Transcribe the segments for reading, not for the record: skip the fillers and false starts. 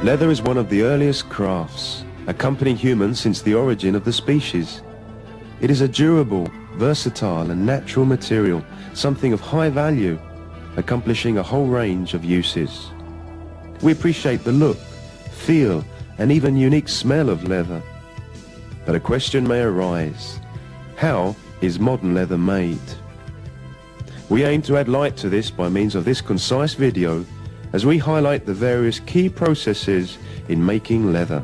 Leather is one of the earliest crafts, accompanying humans since the origin of the species. It is a durable, versatile and natural material, something of high value, accomplishing a whole range of uses. We appreciate the look, feel and even unique smell of leather. But a question may arise: how is modern leather made? We aim to add light to this by means of this concise video as we highlight the various key processes in making leather.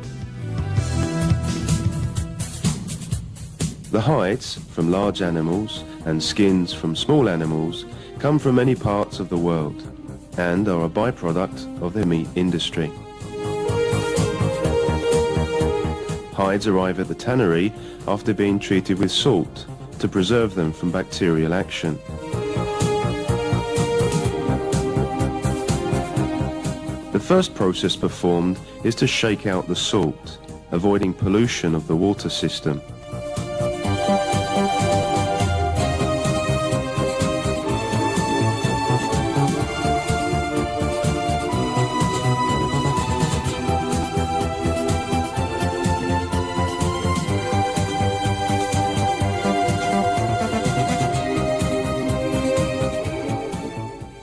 The hides from large animals and skins from small animals come from many parts of the world and are a byproduct of the meat industry. Hides arrive at the tannery after being treated with salt to preserve them from bacterial action. The first process performed is to shake out the salt, avoiding pollution of the water system.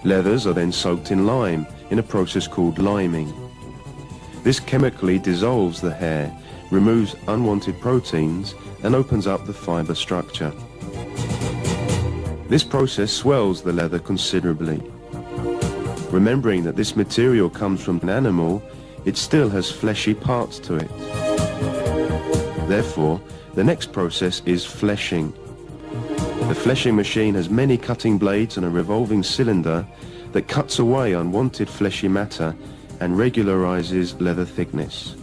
Leathers are then soaked in lime in a process called liming. This chemically dissolves the hair, removes unwanted proteins and opens up the fibre structure. This process swells the leather considerably. Remembering that this material comes from an animal, it still has fleshy parts to it. Therefore, the next process is fleshing. The fleshing machine has many cutting blades and a revolving cylinder that cuts away unwanted fleshy matter and regularizes leather thickness.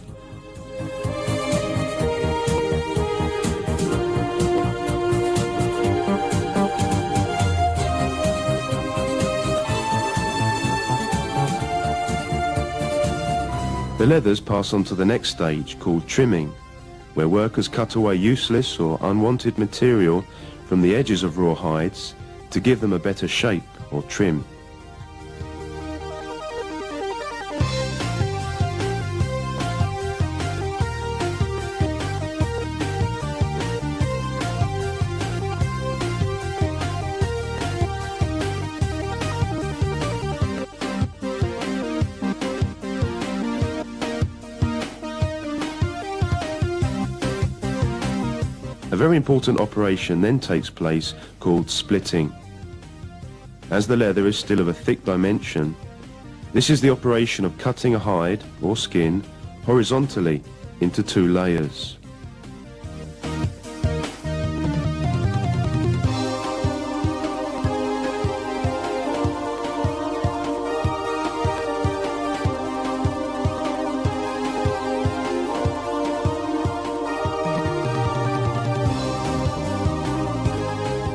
The leathers pass on to the next stage called trimming, where workers cut away useless or unwanted material from the edges of raw hides to give them a better shape or trim. A very important operation then takes place called splitting. As the leather is still of a thick dimension, this is the operation of cutting a hide or skin horizontally into two layers.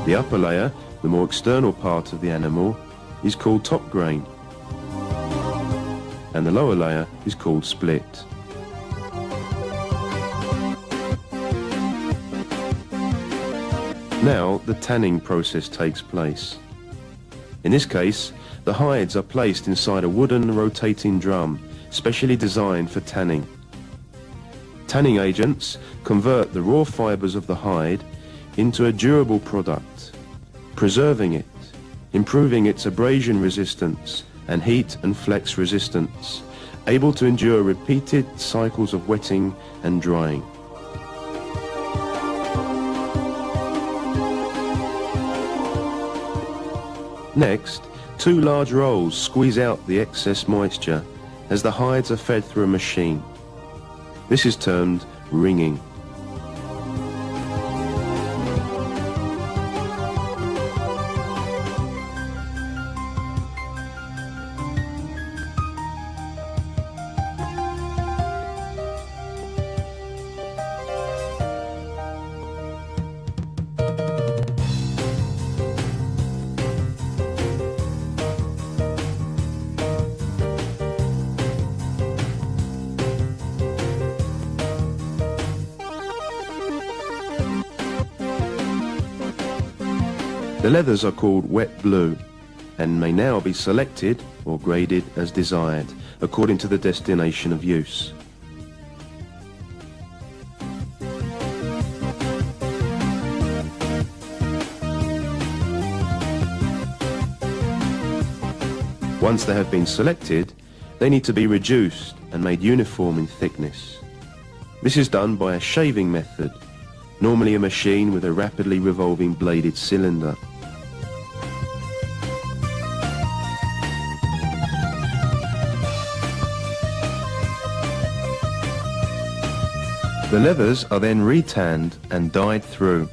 The upper layer, the more external part of the animal, is called top grain, and the lower layer is called split. Now the tanning process takes place. In this case, the hides are placed inside a wooden rotating drum, specially designed for tanning. Tanning agents convert the raw fibers of the hide into a durable product, preserving it, improving its abrasion resistance and heat and flex resistance, able to endure repeated cycles of wetting and drying. Next, two large rolls squeeze out the excess moisture as the hides are fed through a machine. This is termed wringing. The leathers are called wet blue and may now be selected or graded as desired according to the destination of use. Once they have been selected, they need to be reduced and made uniform in thickness. This is done by a shaving method, normally a machine with a rapidly revolving bladed cylinder. The leathers are then retanned and dyed through,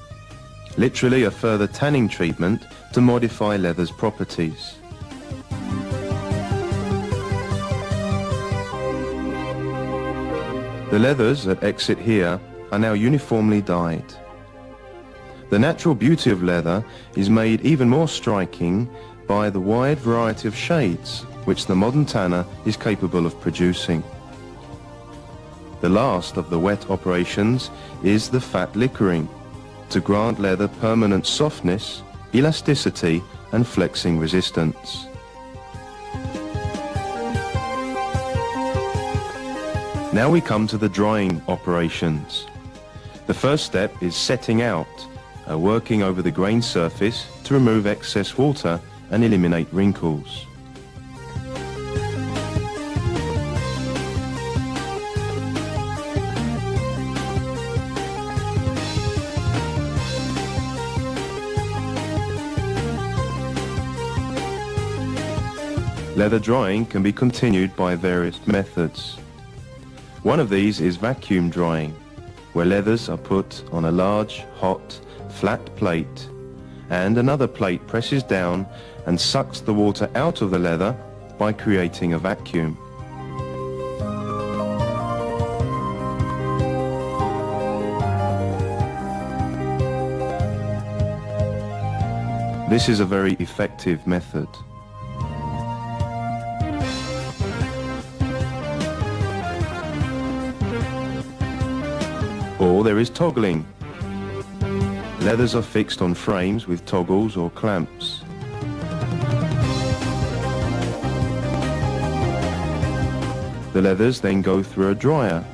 literally a further tanning treatment to modify leather's properties. The leathers that exit here are now uniformly dyed. The natural beauty of leather is made even more striking by the wide variety of shades which the modern tanner is capable of producing. The last of the wet operations is the fat liquoring, to grant leather permanent softness, elasticity and flexing resistance. Now we come to the drying operations. The first step is setting out, working over the grain surface to remove excess water and eliminate wrinkles. Leather drying can be continued by various methods. One of these is vacuum drying, where leathers are put on a large, hot, flat plate, and another plate presses down and sucks the water out of the leather by creating a vacuum. This is a very effective method. Or there is toggling. Leathers are fixed on frames with toggles or clamps. The leathers then go through a dryer.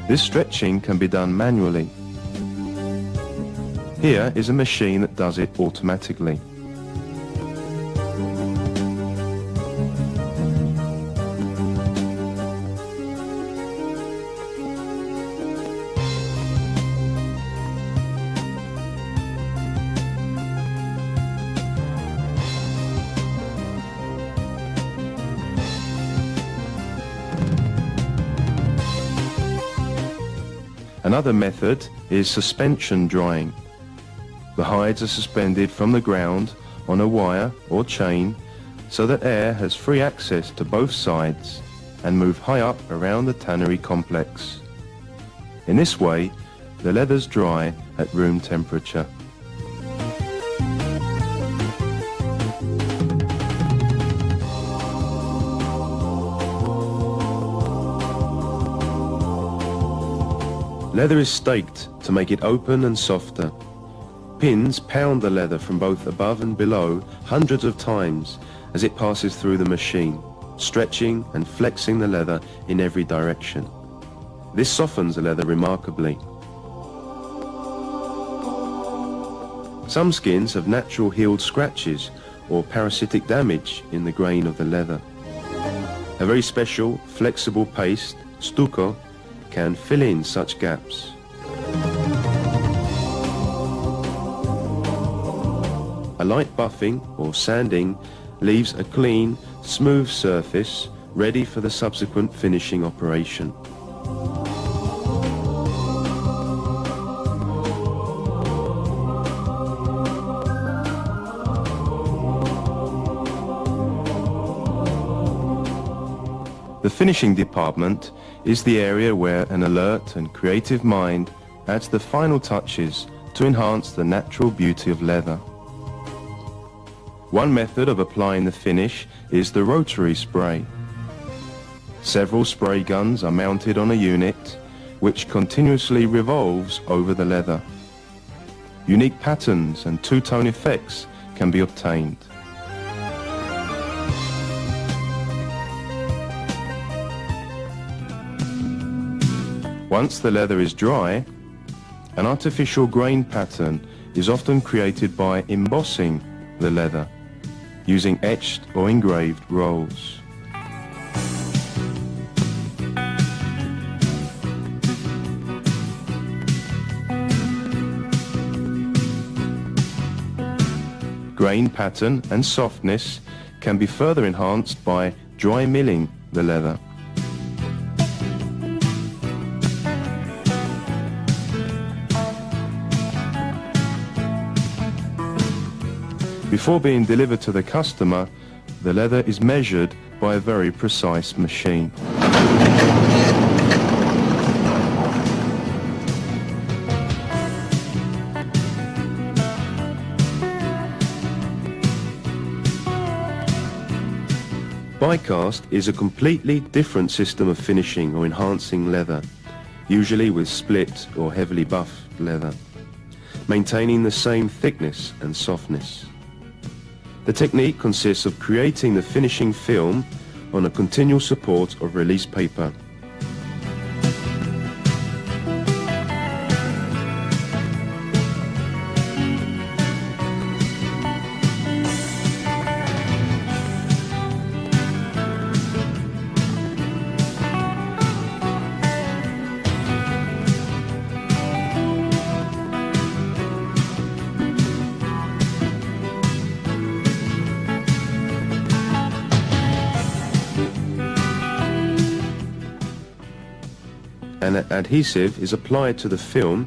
This stretching can be done manually. Here is a machine that does it automatically. Another method is suspension drying. The hides are suspended from the ground on a wire or chain so that air has free access to both sides and move high up around the tannery complex. In this way, the leathers dry at room temperature. Leather is staked to make it open and softer. Pins pound the leather from both above and below hundreds of times as it passes through the machine, stretching and flexing the leather in every direction. This softens the leather remarkably. Some skins have natural healed scratches or parasitic damage in the grain of the leather. A very special, flexible paste, stucco, can fill in such gaps. A light buffing or sanding leaves a clean, smooth surface ready for the subsequent finishing operation. The finishing department is the area where an alert and creative mind adds the final touches to enhance the natural beauty of leather. One method of applying the finish is the rotary spray. Several spray guns are mounted on a unit which continuously revolves over the leather. Unique patterns and two-tone effects can be obtained. Once the leather is dry, an artificial grain pattern is often created by embossing the leather using etched or engraved rolls. Grain pattern and softness can be further enhanced by dry milling the leather. Before being delivered to the customer, the leather is measured by a very precise machine. Die-cast is a completely different system of finishing or enhancing leather, usually with split or heavily buffed leather, maintaining the same thickness and softness. The technique consists of creating the finishing film on a continual support of release paper. An adhesive is applied to the film,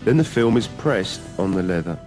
then the film is pressed on the leather.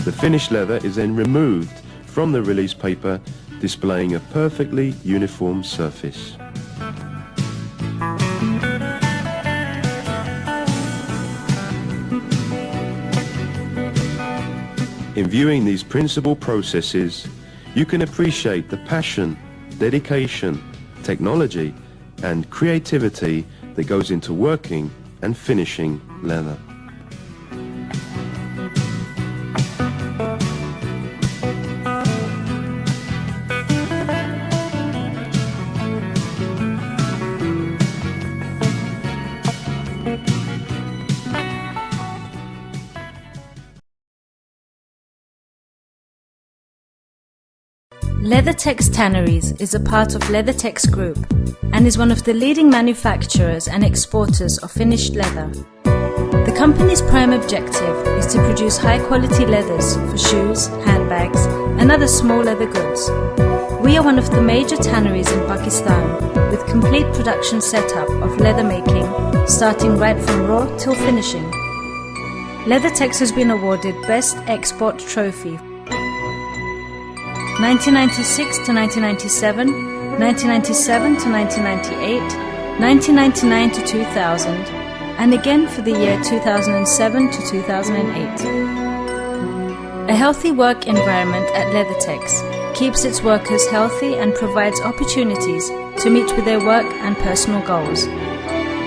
The finished leather is then removed from the release paper, displaying a perfectly uniform surface. In viewing these principal processes, you can appreciate the passion, dedication, technology, and creativity that goes into working and finishing leather. Leathertex Tanneries is a part of Leathertex Group and is one of the leading manufacturers and exporters of finished leather. The company's prime objective is to produce high-quality leathers for shoes, handbags and other small leather goods. We are one of the major tanneries in Pakistan with complete production setup of leather making, starting right from raw till finishing. Leathertex has been awarded Best Export Trophy 1996 to 1997, 1997 to 1998, 1999 to 2000, and again for the year 2007 to 2008. A healthy work environment at Leathertex keeps its workers healthy and provides opportunities to meet with their work and personal goals.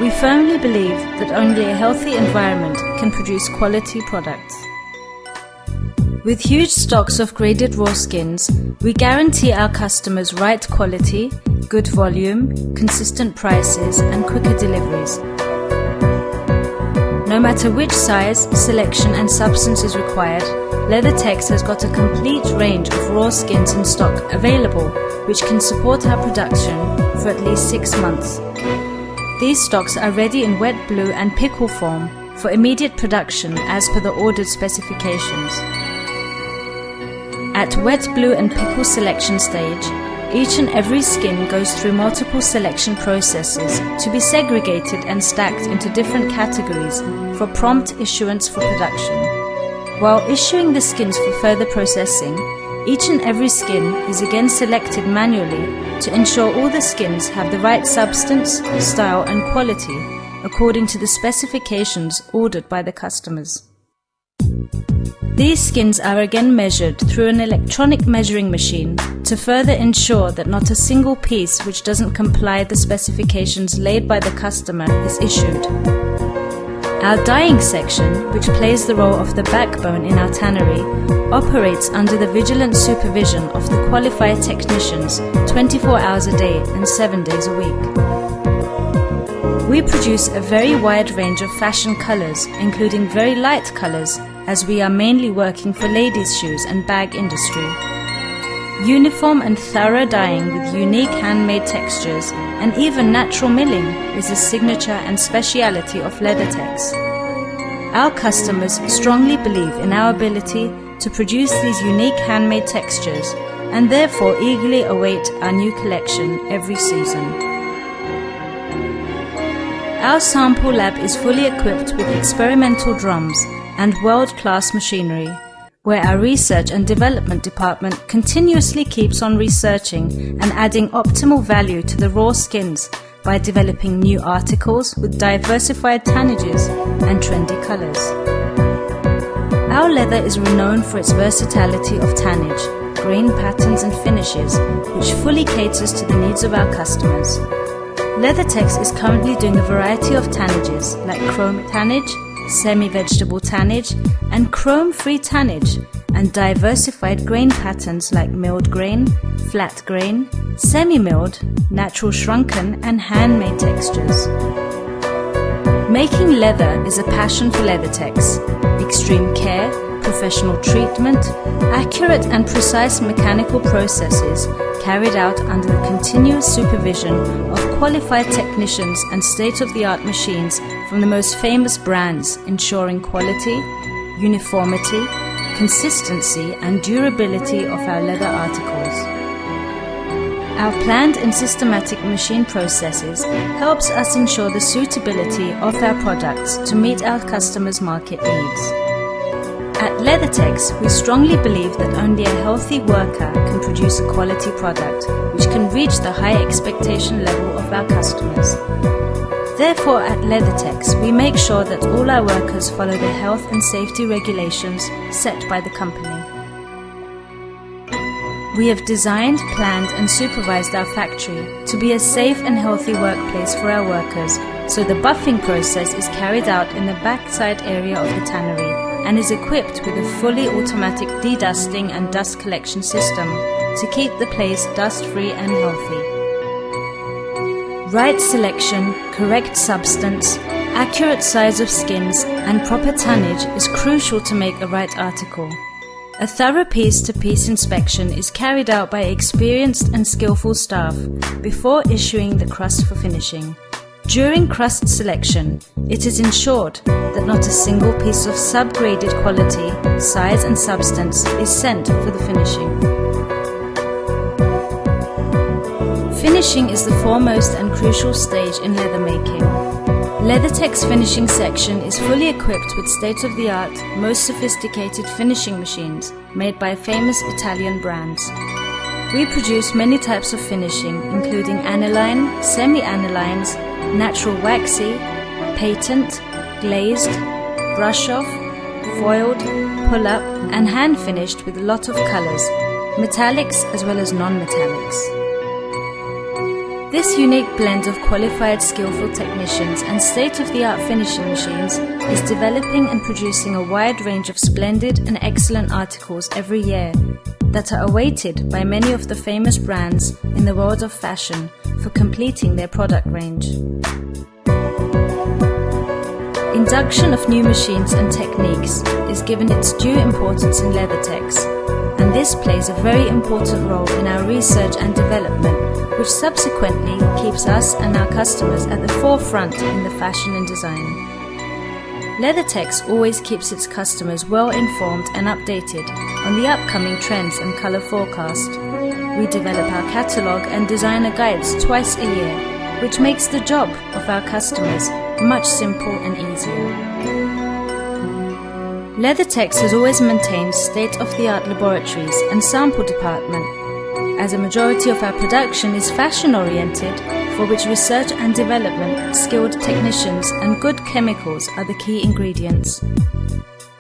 We firmly believe that only a healthy environment can produce quality products. With huge stocks of graded raw skins, we guarantee our customers right quality, good volume, consistent prices and quicker deliveries. No matter which size, selection and substance is required, Leathertex has got a complete range of raw skins in stock available which can support our production for at least 6 months. These stocks are ready in wet blue and pickle form for immediate production as per the ordered specifications. At wet blue and pickle selection stage, Each and every skin goes through multiple selection processes to be segregated and stacked into different categories for prompt issuance for production. While issuing the skins for further processing, each and every skin is again selected manually to ensure all the skins have the right substance, style and quality according to the specifications ordered by the customers. These skins are again measured through an electronic measuring machine to further ensure that not a single piece which doesn't comply the specifications laid by the customer is issued. Our dyeing section, which plays the role of the backbone in our tannery, operates under the vigilant supervision of the qualified technicians 24 hours a day and 7 days a week. We produce a very wide range of fashion colours, including very light colours, as we are mainly working for ladies' shoes and bag industry. Uniform and thorough dyeing with unique handmade textures and even natural milling is a signature and speciality of Leathertex. Our customers strongly believe in our ability to produce these unique handmade textures and therefore eagerly await our new collection every season. Our sample lab is fully equipped with experimental drums and world-class machinery, where our research and development department continuously keeps on researching and adding optimal value to the raw skins by developing new articles with diversified tannages and trendy colours. Our leather is renowned for its versatility of tannage, grain patterns and finishes, which fully caters to the needs of our customers. Leathertex is currently doing a variety of tannages like chrome tannage, semi-vegetable tannage and chrome-free tannage, and diversified grain patterns like milled grain, flat grain, semi-milled, natural shrunken and handmade textures. Making leather is a passion for Leathertex. Extreme care, professional treatment, accurate and precise mechanical processes carried out under the continuous supervision of qualified technicians and state-of-the-art machines from the most famous brands, ensuring quality, uniformity, consistency and durability of our leather articles. Our planned and systematic machine processes helps us ensure the suitability of our products to meet our customers' market needs. At Leathertex, we strongly believe that only a healthy worker can produce a quality product which can reach the high expectation level of our customers. Therefore, at Leathertex, we make sure that all our workers follow the health and safety regulations set by the company. We have designed, planned and supervised our factory to be a safe and healthy workplace for our workers, so the buffing process is carried out in the backside area of the tannery and is equipped with a fully automatic de-dusting and dust collection system to keep the place dust-free and healthy. Right selection, correct substance, accurate size of skins and proper tannage is crucial to make a right article. A thorough piece-to-piece inspection is carried out by experienced and skillful staff before issuing the crust for finishing. During crust selection, it is ensured that not a single piece of subgraded quality, size and substance is sent for the finishing. Finishing is the foremost and crucial stage in leather making. Leathertex finishing section is fully equipped with state-of-the-art, most sophisticated finishing machines made by famous Italian brands. We produce many types of finishing, including aniline, semi-anilines, natural waxy, patent, glazed, brush-off, foiled, pull-up and hand-finished with a lot of colours, metallics as well as non-metallics. This unique blend of qualified skillful technicians and state-of-the-art finishing machines is developing and producing a wide range of splendid and excellent articles every year that are awaited by many of the famous brands in the world of fashion for completing their product range. Induction of new machines and techniques is given its due importance in Leathertex, and this plays a very important role in our research and development, which subsequently keeps us and our customers at the forefront in the fashion and design. Leathertex always keeps its customers well informed and updated on the upcoming trends and colour forecast. We develop our catalogue and designer guides twice a year, which makes the job of our customers much simpler and easier. Leathertex has always maintained state-of-the-art laboratories and sample department, as a majority of our production is fashion-oriented, for which research and development, skilled technicians and good chemicals are the key ingredients.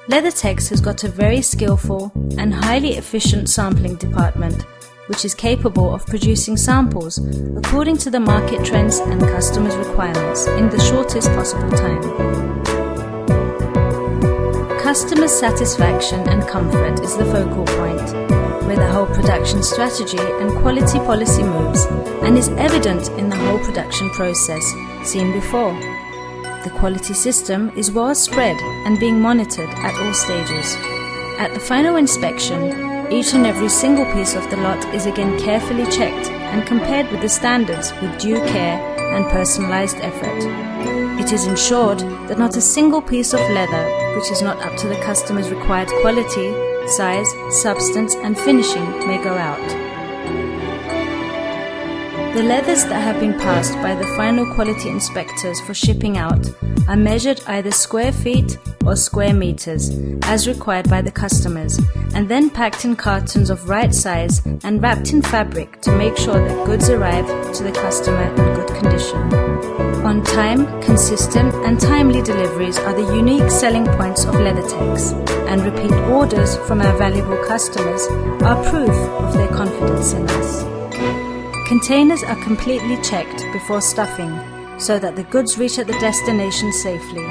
Leathertex has got a very skillful and highly efficient sampling department, which is capable of producing samples according to the market trends and customers' requirements in the shortest possible time. Customer satisfaction and comfort is the focal point, where the whole production strategy and quality policy moves, and is evident in the whole production process seen before. The quality system is well spread and being monitored at all stages. At the final inspection, each and every single piece of the lot is again carefully checked and compared with the standards with due care and personalized effort. It is ensured that not a single piece of leather which is not up to the customer's required quality, size, substance and finishing may go out. The leathers that have been passed by the final quality inspectors for shipping out are measured either square feet or square meters as required by the customers, and then packed in cartons of right size and wrapped in fabric to make sure that goods arrive to the customer in good condition. On time, consistent and timely deliveries are the unique selling points of Leathertex, and repeat orders from our valuable customers are proof of their confidence in us. Containers are completely checked before stuffing, so that the goods reach at the destination safely.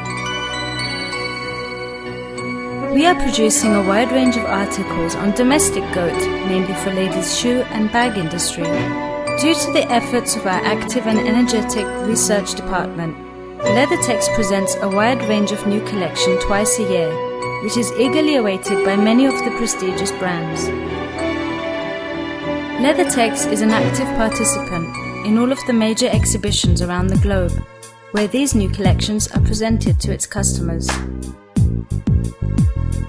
We are producing a wide range of articles on domestic goat, mainly for ladies' shoe and bag industry. Due to the efforts of our active and energetic research department, Leathertex presents a wide range of new collection twice a year, which is eagerly awaited by many of the prestigious brands. Leathertex is an active participant in all of the major exhibitions around the globe, where these new collections are presented to its customers.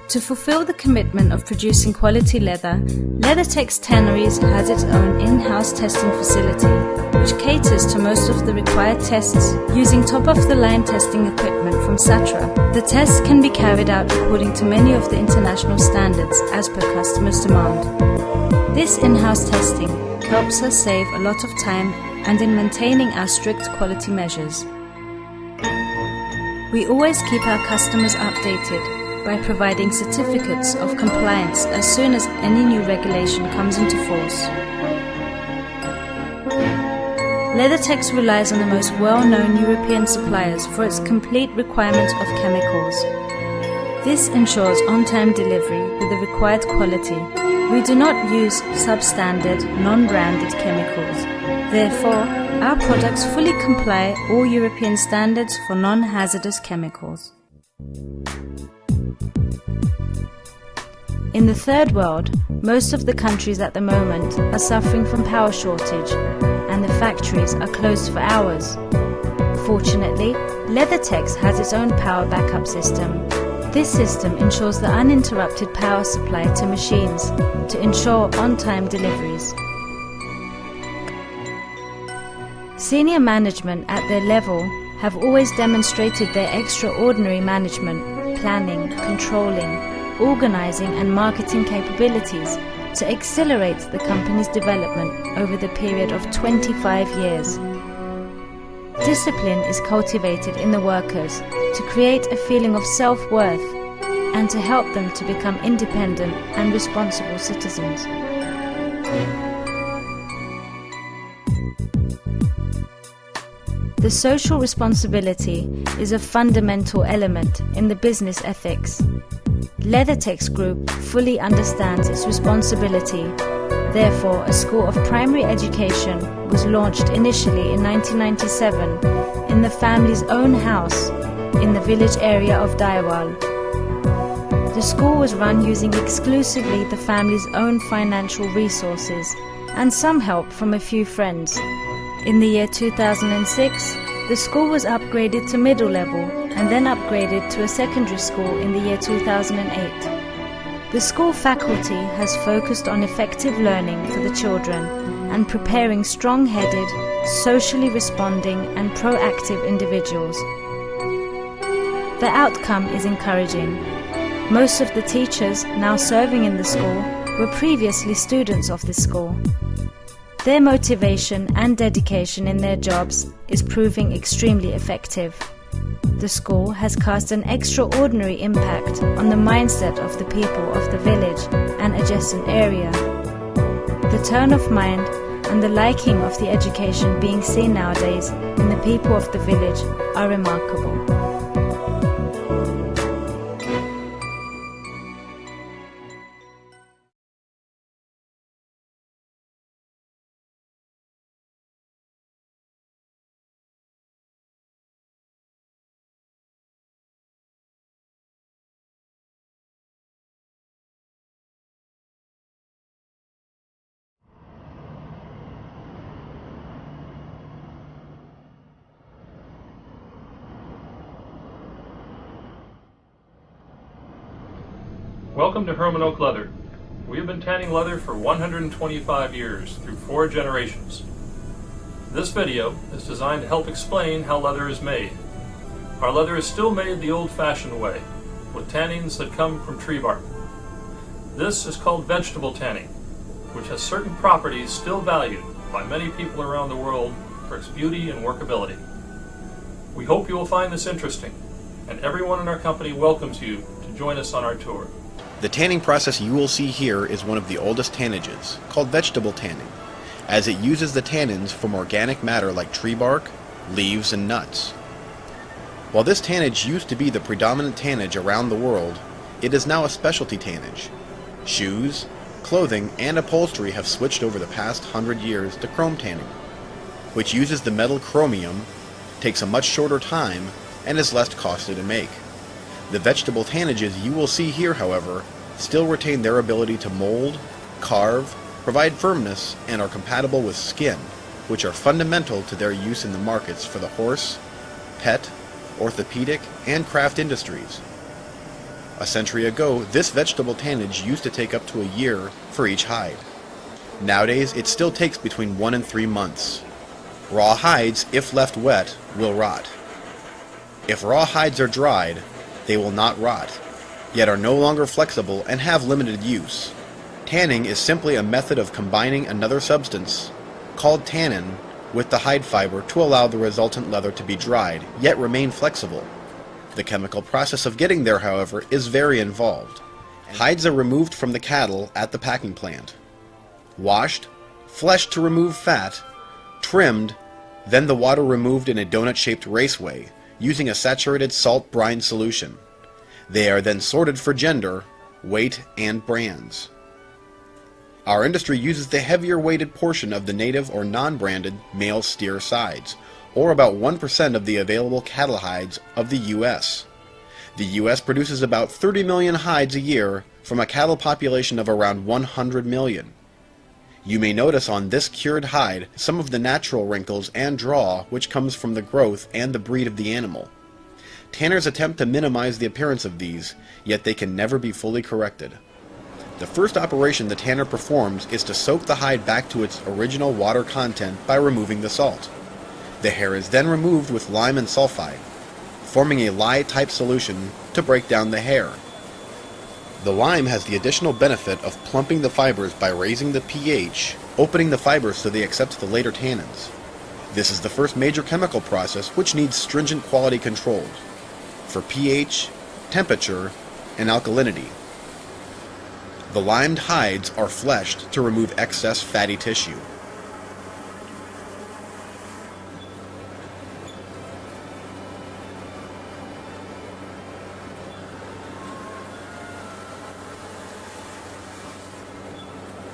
To fulfill the commitment of producing quality leather, Leathertex Tanneries has its own in-house testing facility, which caters to most of the required tests using top-of-the-line testing equipment from Satra. The tests can be carried out according to many of the international standards as per customers' demand. This in-house testing helps us save a lot of time and in maintaining our strict quality measures. We always keep our customers updated by providing certificates of compliance as soon as any new regulation comes into force. Leathertex relies on the most well-known European suppliers for its complete requirement of chemicals. This ensures on-time delivery with the required quality. We do not use substandard, non-branded chemicals. Therefore, our products fully comply all European standards for non-hazardous chemicals. In the third world, most of the countries at the moment are suffering from power shortage, and the factories are closed for hours. Fortunately, Leathertex has its own power backup system. This system ensures the uninterrupted power supply to machines to ensure on-time deliveries. Senior management at their level have always demonstrated their extraordinary management, planning, controlling, organizing and marketing capabilities to accelerate the company's development over the period of 25 years. Discipline is cultivated in the workers to create a feeling of self-worth and to help them to become independent and responsible citizens. The social responsibility is a fundamental element in the business ethics. Leathertex Group fully understands its responsibility. Therefore, a school of primary education was launched initially in 1997 in the family's own house in the village area of Daiwal. The school was run using exclusively the family's own financial resources and some help from a few friends. In the year 2006, the school was upgraded to middle level and then upgraded to a secondary school in the year 2008. The school faculty has focused on effective learning for the children and preparing strong-headed, socially responding and proactive individuals. The outcome is encouraging. Most of the teachers now serving in the school were previously students of this school. Their motivation and dedication in their jobs is proving extremely effective. The school has cast an extraordinary impact on the mindset of the people of the village and adjacent area. The turn of mind and the liking of the education being seen nowadays in the people of the village are remarkable. Welcome to Herman Oak Leather. We have been tanning leather for 125 years through 4 generations. This video is designed to help explain how leather is made. Our leather is still made the old-fashioned way, with tannings that come from tree bark. This is called vegetable tanning, which has certain properties still valued by many people around the world for its beauty and workability. We hope you will find this interesting, and everyone in our company welcomes you to join us on our tour. The tanning process you will see here is one of the oldest tannages, called vegetable tanning, as it uses the tannins from organic matter like tree bark, leaves, and nuts. While this tannage used to be the predominant tannage around the world, it is now a specialty tannage. Shoes, clothing, and upholstery have switched over the past 100 years to chrome tanning, which uses the metal chromium, takes a much shorter time, and is less costly to make. The vegetable tannages you will see here, however, still retain their ability to mold, carve, provide firmness, and are compatible with skin, which are fundamental to their use in the markets for the horse, pet, orthopedic, and craft industries. A century ago, this vegetable tannage used to take up to a year for each hide. Nowadays, it still takes between 1 and 3 months. Raw hides, if left wet, will rot. If raw hides are dried, they will not rot, yet are no longer flexible and have limited use. Tanning is simply a method of combining another substance, called tannin, with the hide fiber to allow the resultant leather to be dried, yet remain flexible. The chemical process of getting there, however, is very involved. Hides are removed from the cattle at the packing plant, washed, fleshed to remove fat, trimmed, then the water removed in a donut-shaped raceway, using a saturated salt brine solution. They are then sorted for gender, weight, and brands. Our industry uses the heavier weighted portion of the native or non-branded male steer sides, or about 1% of the available cattle hides of the U.S. The U.S. produces about 30 million hides a year from a cattle population of around 100 million. You may notice on this cured hide some of the natural wrinkles and draw which comes from the growth and the breed of the animal. Tanners attempt to minimize the appearance of these, yet they can never be fully corrected. The first operation the tanner performs is to soak the hide back to its original water content by removing the salt. The hair is then removed with lime and sulfide, forming a lye-type solution to break down the hair. The lime has the additional benefit of plumping the fibers by raising the pH, opening the fibers so they accept the later tannins. This is the first major chemical process which needs stringent quality controls for pH, temperature, and alkalinity. The limed hides are fleshed to remove excess fatty tissue.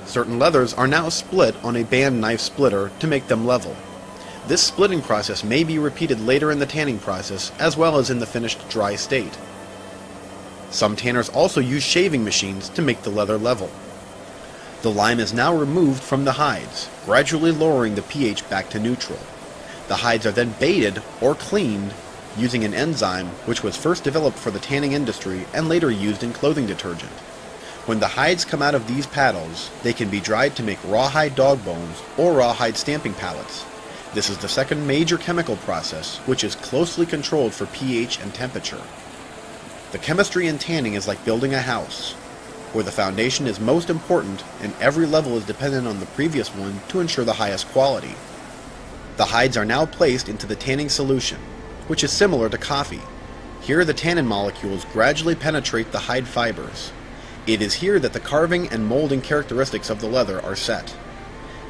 Certain leathers are now split on a band knife splitter to make them level. This splitting process may be repeated later in the tanning process as well as in the finished dry state. Some tanners also use shaving machines to make the leather level. The lime is now removed from the hides, gradually lowering the pH back to neutral. The hides are then baited or cleaned using an enzyme which was first developed for the tanning industry and later used in clothing detergent. When the hides come out of these paddles, they can be dried to make rawhide dog bones or rawhide stamping pallets. This is the second major chemical process, which is closely controlled for pH and temperature. The chemistry in tanning is like building a house, where the foundation is most important and every level is dependent on the previous one to ensure the highest quality. The hides are now placed into the tanning solution, which is similar to coffee. Here the tannin molecules gradually penetrate the hide fibers. It is here that the carving and molding characteristics of the leather are set.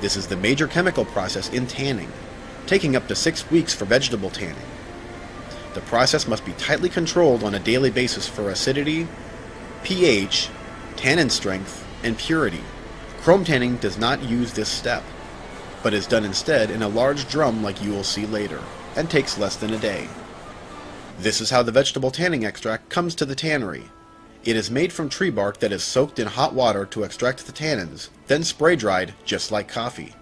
This is the major chemical process in tanning, taking up to 6 weeks for vegetable tanning. The process must be tightly controlled on a daily basis for acidity, pH, tannin strength, and purity. Chrome tanning does not use this step, but is done instead in a large drum like you will see later, and takes less than a day. This is how the vegetable tanning extract comes to the tannery. It is made from tree bark that is soaked in hot water to extract the tannins, then spray dried just like coffee.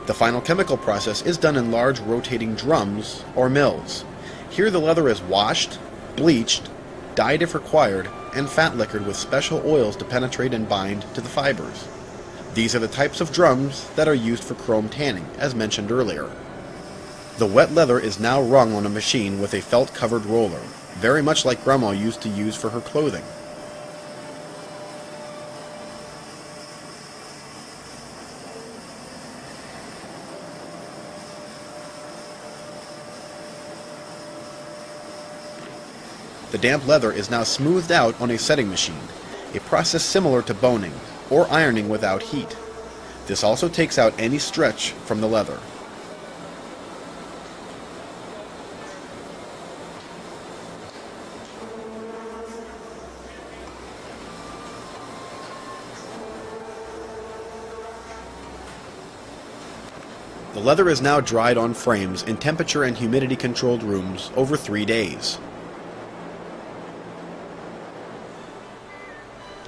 The final chemical process is done in large rotating drums or mills. Here the leather is washed, bleached, dyed if required, and fat liquored with special oils to penetrate and bind to the fibers. These are the types of drums that are used for chrome tanning, as mentioned earlier. The wet leather is now wrung on a machine with a felt-covered roller, very much like Grandma used to use for her clothing. The damp leather is now smoothed out on a setting machine, a process similar to boning, or ironing without heat. This also takes out any stretch from the leather. The leather is now dried on frames in temperature and humidity controlled rooms over 3 days.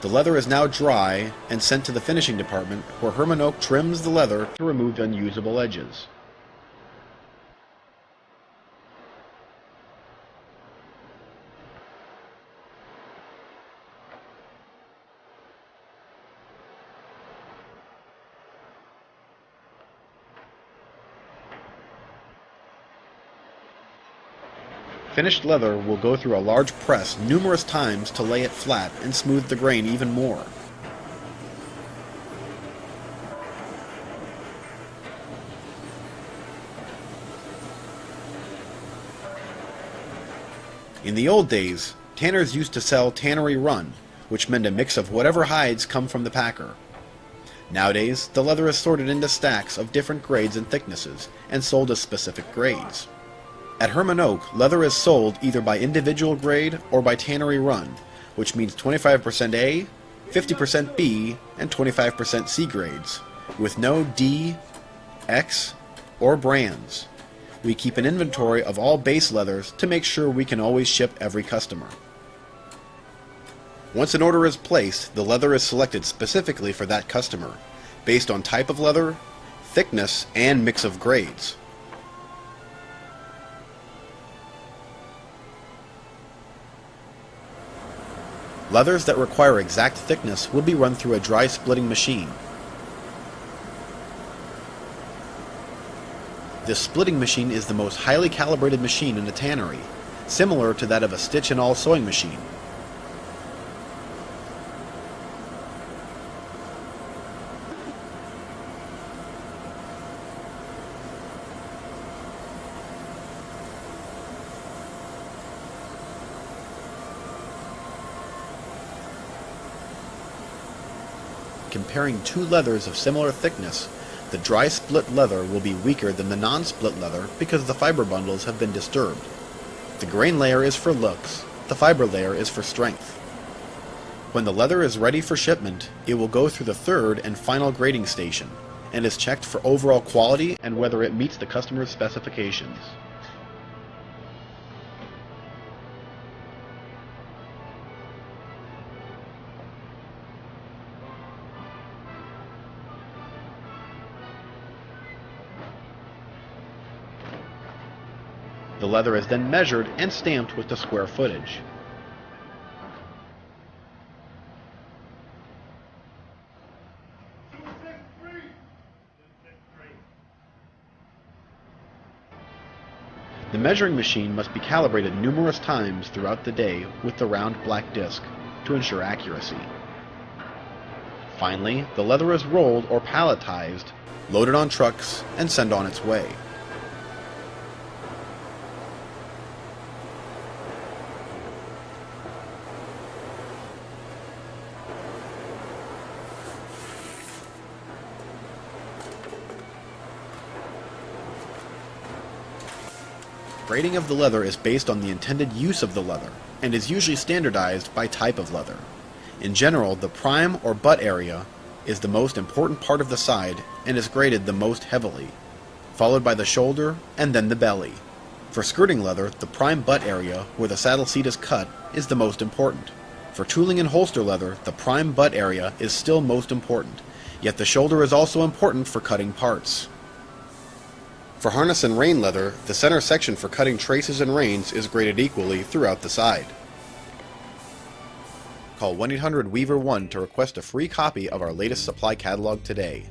The leather is now dry and sent to the finishing department where Herman Oak trims the leather to remove unusable edges. Finished leather will go through a large press numerous times to lay it flat and smooth the grain even more. In the old days, tanners used to sell tannery run, which meant a mix of whatever hides come from the packer. Nowadays, the leather is sorted into stacks of different grades and thicknesses and sold as specific grades. At Herman Oak, leather is sold either by individual grade or by tannery run, which means 25% A, 50% B, and 25% C grades, with no D, X, or brands. We keep an inventory of all base leathers to make sure we can always ship every customer. Once an order is placed, the leather is selected specifically for that customer, based on type of leather, thickness, and mix of grades. Leathers that require exact thickness will be run through a dry splitting machine. This splitting machine is the most highly calibrated machine in a tannery, similar to that of a stitch-and-all sewing machine. Comparing two leathers of similar thickness, the dry split leather will be weaker than the non-split leather because the fiber bundles have been disturbed. The grain layer is for looks, the fiber layer is for strength. When the leather is ready for shipment, it will go through the third and final grading station, and is checked for overall quality and whether it meets the customer's specifications. The leather is then measured and stamped with the square footage. The measuring machine must be calibrated numerous times throughout the day with the round black disc to ensure accuracy. Finally, the leather is rolled or palletized, loaded on trucks, and sent on its way. Grading of the leather is based on the intended use of the leather, and is usually standardized by type of leather. In general, the prime or butt area is the most important part of the side and is graded the most heavily, followed by the shoulder and then the belly. For skirting leather, the prime butt area, where the saddle seat is cut, is the most important. For tooling and holster leather, the prime butt area is still most important, yet the shoulder is also important for cutting parts. For harness and rein leather, the center section for cutting traces and reins is graded equally throughout the side. Call 1-800-WEAVER-1 to request a free copy of our latest supply catalog today.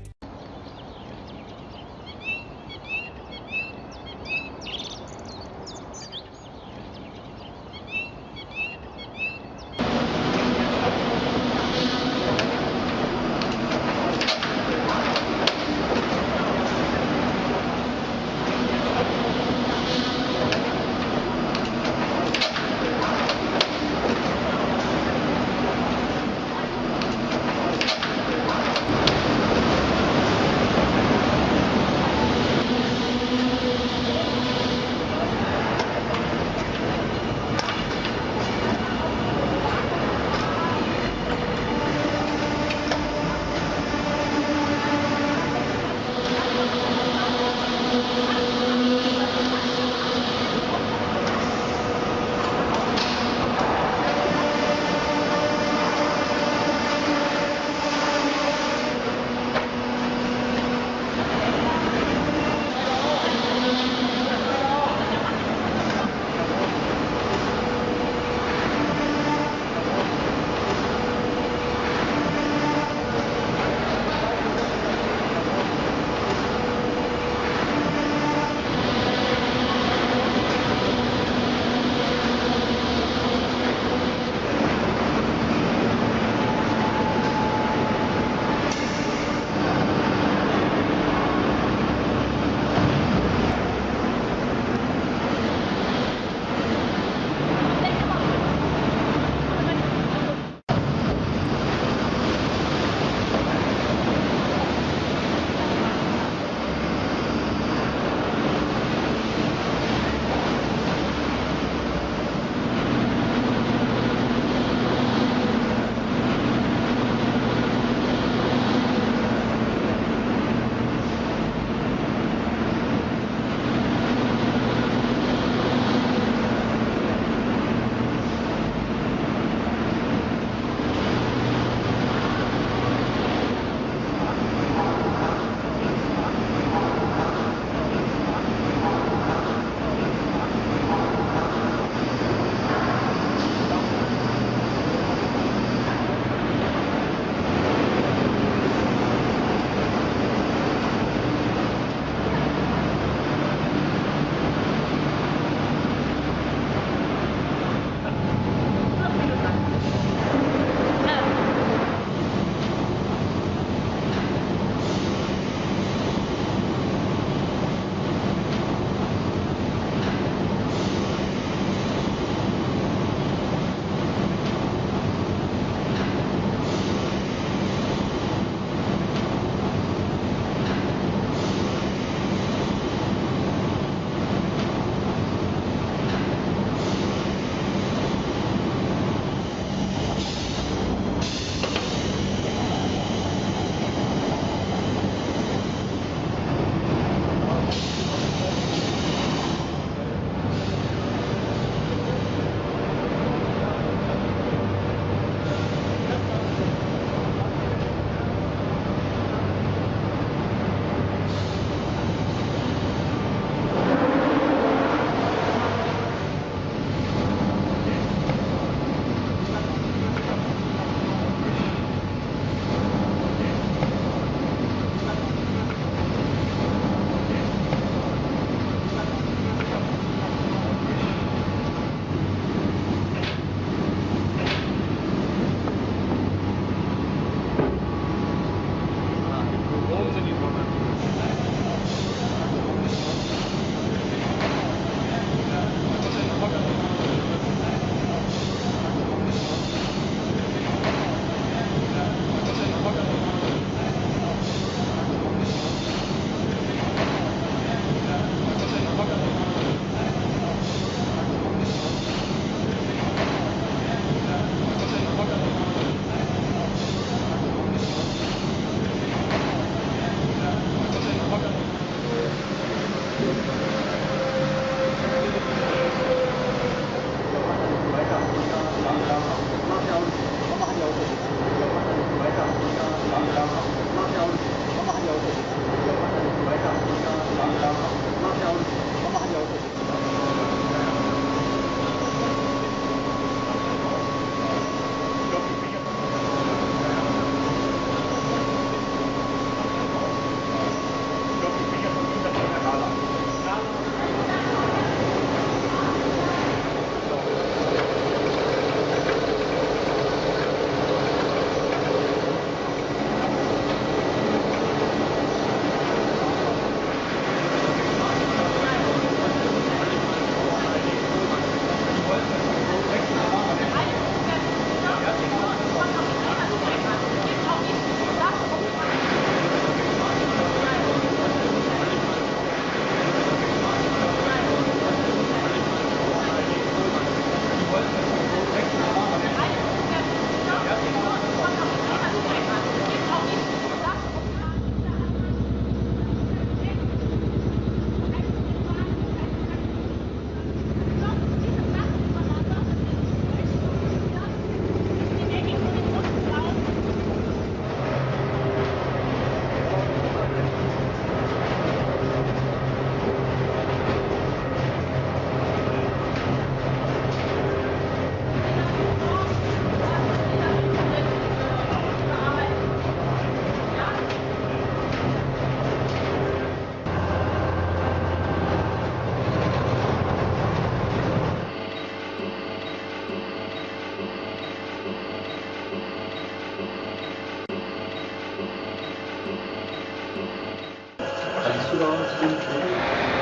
it all. It's been